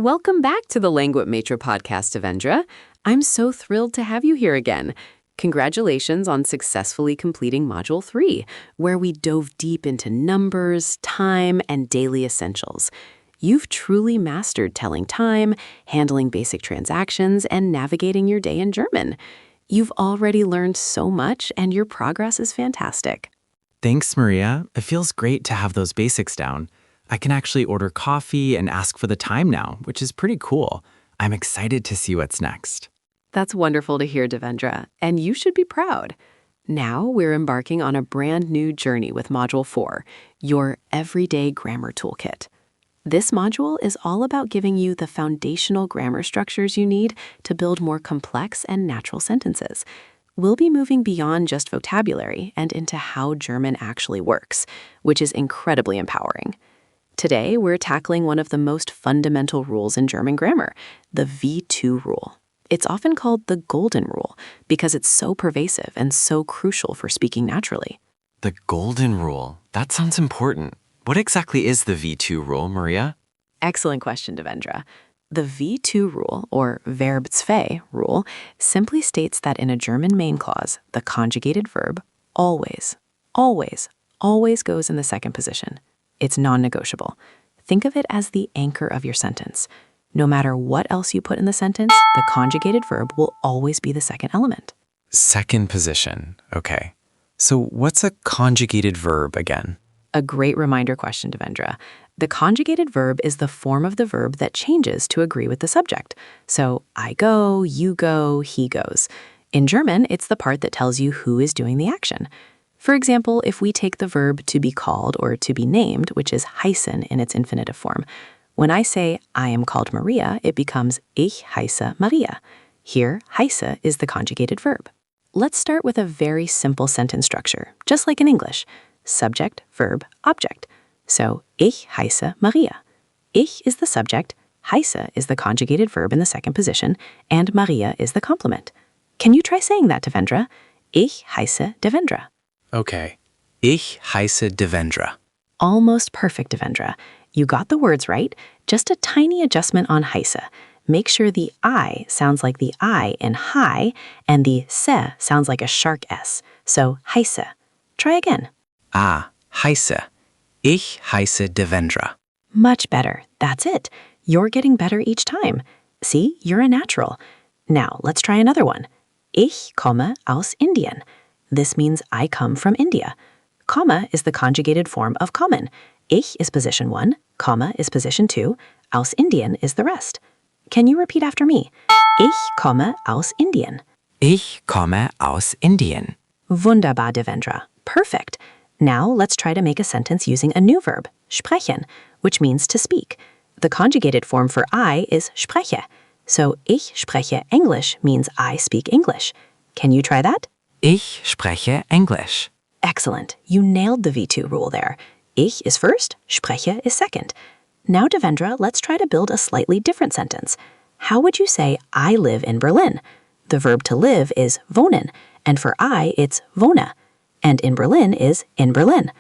Welcome back to the Langmitra podcast, Devendra. I'm so thrilled to have you here again. Congratulations on successfully completing Module 3, where we dove deep into numbers, time, and daily essentials. You've truly mastered telling time, handling basic transactions, and navigating your day in German. You've already learned so much, and your progress is fantastic. Thanks, Maria. It feels great to have those basics down. I can actually order coffee and ask for the time now, which is pretty cool. I'm excited to see what's next. That's wonderful to hear, Devendra, and you should be proud. Now we're embarking on a brand new journey with Module 4, your Everyday Grammar Toolkit. This module is all about giving you the foundational grammar structures you need to build more complex and natural sentences. We'll be moving beyond just vocabulary and into how German actually works, which is incredibly empowering. Today, we're tackling one of the most fundamental rules in German grammar, the V2 rule. It's often called the golden rule because it's so pervasive and so crucial for speaking naturally. The golden rule. That sounds important. What exactly is the V2 rule, Maria? Excellent question, Devendra. The V2 rule, or Verb 2 rule, simply states that in a German main clause, the conjugated verb always goes in the second position. It's non-negotiable. Think of it as the anchor of your sentence. No matter what else you put in the sentence, the conjugated verb will always be the second element. Second position. Okay. So what's a conjugated verb again? A great reminder question, Devendra. The conjugated verb is the form of the verb that changes to agree with the subject. So I go, you go, he goes. In German, it's the part that tells you who is doing the action. For example, if we take the verb to be called or to be named, which is heißen in its infinitive form, when I say I am called Maria, it becomes ich heiße Maria. Here, heiße is the conjugated verb. Let's start with a very simple sentence structure, just like in English. Subject, verb, object. So, ich heiße Maria. Ich is the subject, heiße is the conjugated verb in the second position, and Maria is the complement. Can you try saying that, Devendra? Ich heiße Devendra. Okay. Ich heiße Devendra. Almost perfect, Devendra. You got the words right. Just a tiny adjustment on heiße. Make sure the I sounds like the I in high, and the se sounds like a shark S. So, heiße. Try again. Ah, heiße. Ich heiße Devendra. Much better. That's it. You're getting better each time. See, you're a natural. Now, let's try another one. Ich komme aus Indien. This means I come from India. Komme is the conjugated form of kommen. Ich is position 1, komme is position 2, aus Indien is the rest. Can you repeat after me? Ich komme aus Indien. Ich komme aus Indien. Wunderbar, Devendra. Perfect. Now let's try to make a sentence using a new verb, sprechen, which means to speak. The conjugated form for I is spreche. So ich spreche English means I speak English. Can you try that? Ich spreche Englisch. Excellent. You nailed the V2 rule there. Ich is first, spreche is second. Now, Devendra, let's try to build a slightly different sentence. How would you say I live in Berlin? The verb to live is wohnen, and for I, it's wohne. And in Berlin is in Berlin.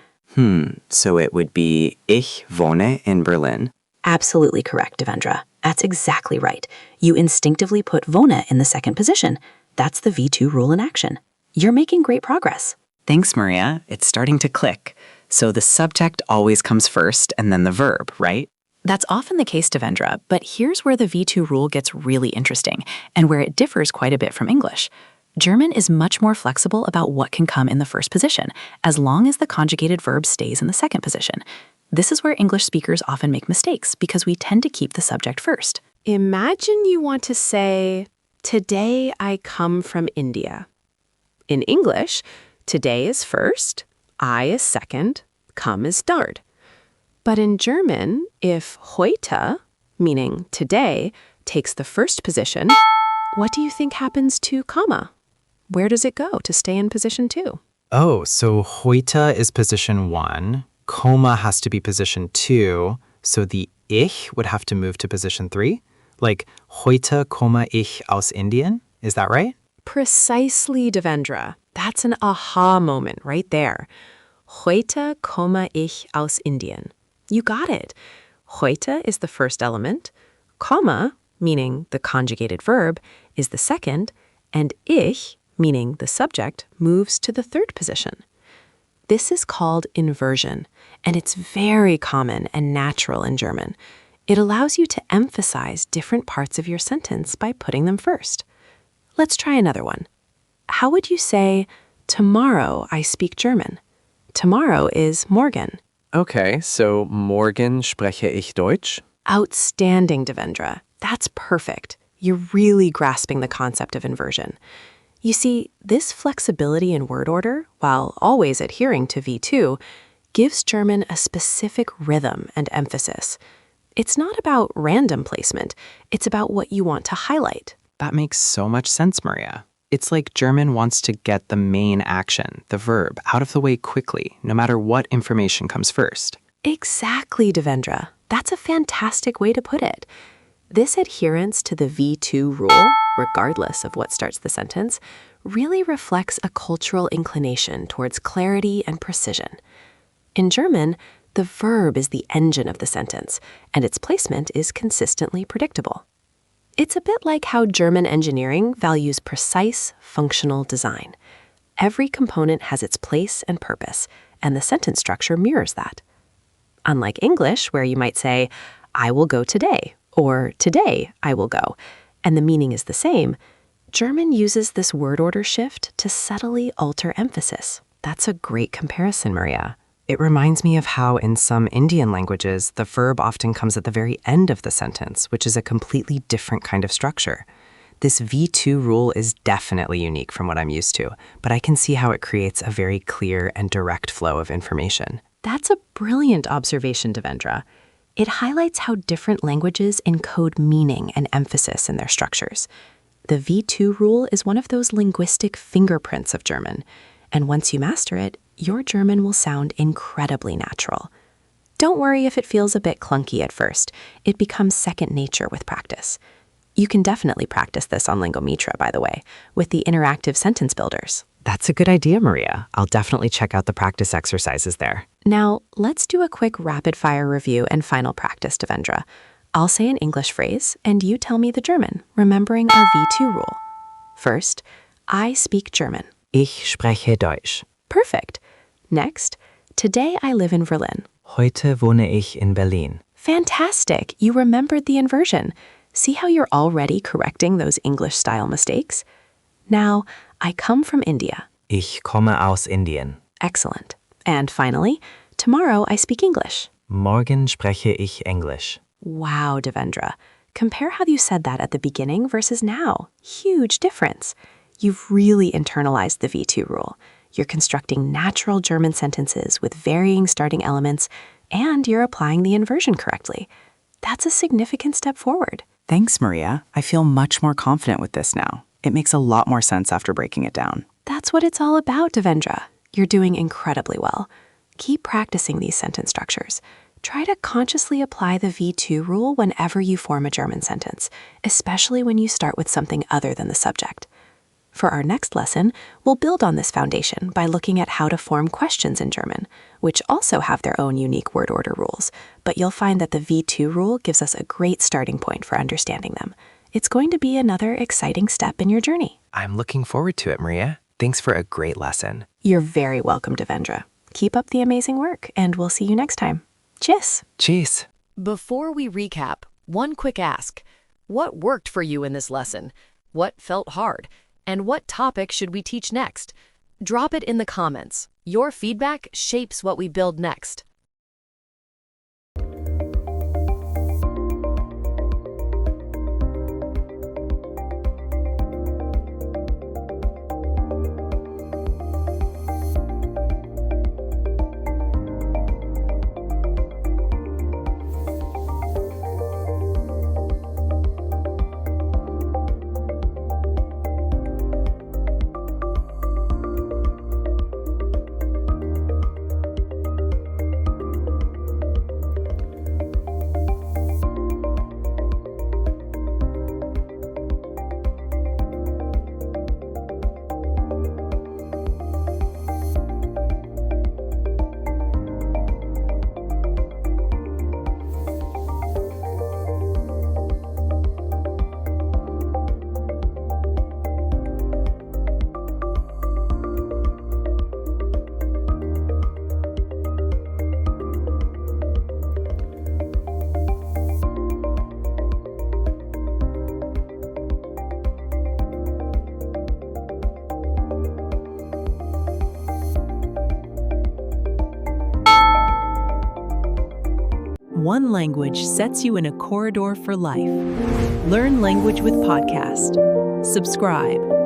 So it would be ich wohne in Berlin. Absolutely correct, Devendra. That's exactly right. You instinctively put wohne in the second position. That's the V2 rule in action. You're making great progress. Thanks, Maria. It's starting to click. So the subject always comes first and then the verb, right? That's often the case, Devendra, but here's where the V2 rule gets really interesting and where it differs quite a bit from English. German is much more flexible about what can come in the first position, as long as the conjugated verb stays in the second position. This is where English speakers often make mistakes because we tend to keep the subject first. Imagine you want to say, today I come from India. In English, today is first, I is second, come is third. But in German, if heute, meaning today, takes the first position, what do you think happens to comma? Where does it go to stay in position 2? Oh, so heute is position 1, Komma has to be position 2, so the ich would have to move to position 3? Like, heute komme ich aus Indien? Is that right? Precisely, Devendra. That's an aha moment right there. Heute komme ich aus Indien. You got it. Heute is the first element, Komme, meaning the conjugated verb, is the second, and ich, meaning the subject, moves to the third position. This is called inversion, and it's very common and natural in German. It allows you to emphasize different parts of your sentence by putting them first. Let's try another one. How would you say, tomorrow I speak German? Tomorrow is morgen. Okay, so morgen spreche ich Deutsch. Outstanding, Devendra. That's perfect. You're really grasping the concept of inversion. You see, this flexibility in word order, while always adhering to V2, gives German a specific rhythm and emphasis. It's not about random placement. It's about what you want to highlight. That makes so much sense, Maria. It's like German wants to get the main action, the verb, out of the way quickly, no matter what information comes first. Exactly, Devendra. That's a fantastic way to put it. This adherence to the V2 rule, regardless of what starts the sentence, really reflects a cultural inclination towards clarity and precision. In German, the verb is the engine of the sentence, and its placement is consistently predictable. It's a bit like how German engineering values precise, functional design. Every component has its place and purpose, and the sentence structure mirrors that. Unlike English, where you might say, I will go today, or today I will go, and the meaning is the same, German uses this word order shift to subtly alter emphasis. That's a great comparison, Maria. It reminds me of how in some Indian languages, the verb often comes at the very end of the sentence, which is a completely different kind of structure. This V2 rule is definitely unique from what I'm used to, but I can see how it creates a very clear and direct flow of information. That's a brilliant observation, Devendra. It highlights how different languages encode meaning and emphasis in their structures. The V2 rule is one of those linguistic fingerprints of German, and once you master it, your German will sound incredibly natural. Don't worry if it feels a bit clunky at first. It becomes second nature with practice. You can definitely practice this on Langmitra, by the way, with the interactive sentence builders. That's a good idea, Maria. I'll definitely check out the practice exercises there. Now, let's do a quick rapid-fire review and final practice, Devendra. I'll say an English phrase, and you tell me the German, remembering our V2 rule. First, I speak German. Ich spreche Deutsch. Perfect. Next, today I live in Berlin. Heute wohne ich in Berlin. Fantastic. You remembered the inversion. See how you're already correcting those English-style mistakes? Now, I come from India. Ich komme aus Indien. Excellent. And finally, tomorrow I speak English. Morgen spreche ich Englisch. Wow, Devendra. Compare how you said that at the beginning versus now. Huge difference. You've really internalized the V2 rule. You're constructing natural German sentences with varying starting elements, and you're applying the inversion correctly. That's a significant step forward. Thanks, Maria. I feel much more confident with this now. It makes a lot more sense after breaking it down. That's what it's all about, Devendra. You're doing incredibly well. Keep practicing these sentence structures. Try to consciously apply the V2 rule whenever you form a German sentence, especially when you start with something other than the subject. For our next lesson, we'll build on this foundation by looking at how to form questions in German, which also have their own unique word order rules, but you'll find that the V2 rule gives us a great starting point for understanding them. It's going to be another exciting step in your journey. I'm looking forward to it, Maria. Thanks for a great lesson. You're very welcome, Devendra. Keep up the amazing work, and we'll see you next time. Tschüss. Cheers. Before we recap, one quick ask. What worked for you in this lesson? What felt hard? And what topic should we teach next? Drop it in the comments. Your feedback shapes what we build next. one language sets you in a corridor for life. Learn language with podcast. Subscribe.